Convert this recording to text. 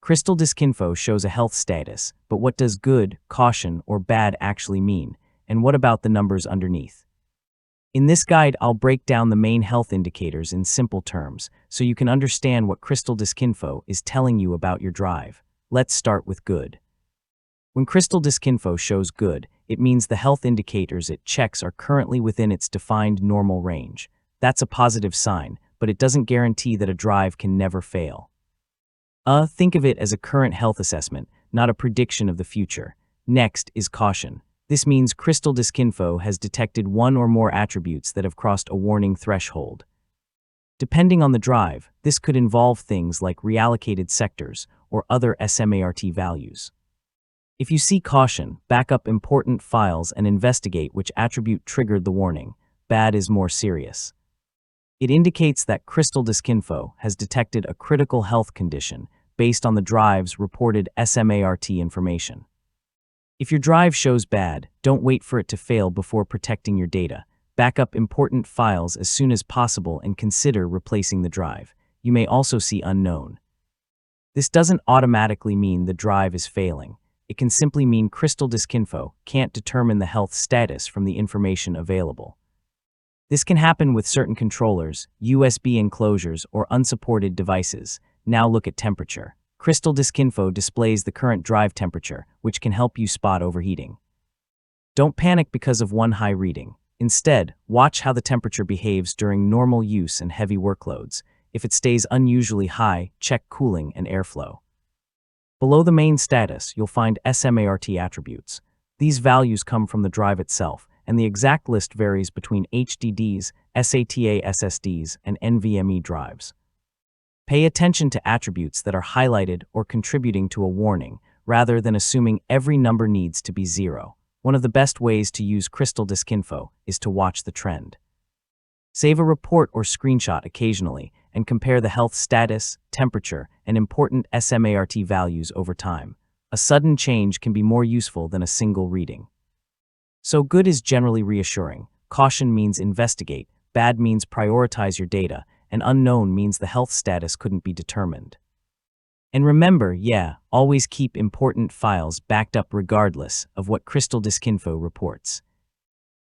CrystalDiskInfo shows a health status, but what does good, caution, or bad actually mean? And what about the numbers underneath? In this guide, I'll break down the main health indicators in simple terms, so you can understand what CrystalDiskInfo is telling you about your drive. Let's start with good. When CrystalDiskInfo shows good, it means the health indicators it checks are currently within its defined normal range. That's a positive sign, but it doesn't guarantee that a drive can never fail. Think of it as a current health assessment, not a prediction of the future. Next is caution. This means CrystalDiskInfo has detected one or more attributes that have crossed a warning threshold. Depending on the drive, this could involve things like reallocated sectors or other S.M.A.R.T values. If you see caution, back up important files and investigate which attribute triggered the warning. Bad is more serious. It indicates that CrystalDiskInfo has detected a critical health condition based on the drive's reported S.M.A.R.T information. If your drive shows bad, don't wait for it to fail before protecting your data. Back up important files as soon as possible and consider replacing the drive. You may also see unknown. This doesn't automatically mean the drive is failing. It can simply mean CrystalDiskInfo can't determine the health status from the information available. This can happen with certain controllers, USB enclosures, or unsupported devices. Now look at temperature. CrystalDiskInfo displays the current drive temperature, which can help you spot overheating. Don't panic because of one high reading. Instead, watch how the temperature behaves during normal use and heavy workloads. If it stays unusually high, check cooling and airflow. Below the main status, you'll find S.M.A.R.T attributes. These values come from the drive itself, and the exact list varies between HDDs, SATA SSDs, and NVMe drives. Pay attention to attributes that are highlighted or contributing to a warning, rather than assuming every number needs to be 0. One of the best ways to use CrystalDiskInfo is to watch the trend. Save a report or screenshot occasionally and compare the health status, temperature, and important S.M.A.R.T values over time. A sudden change can be more useful than a single reading. So good is generally reassuring. Caution means investigate, bad means prioritize your data, and unknown means the health status couldn't be determined. And remember, always keep important files backed up regardless of what CrystalDiskInfo reports.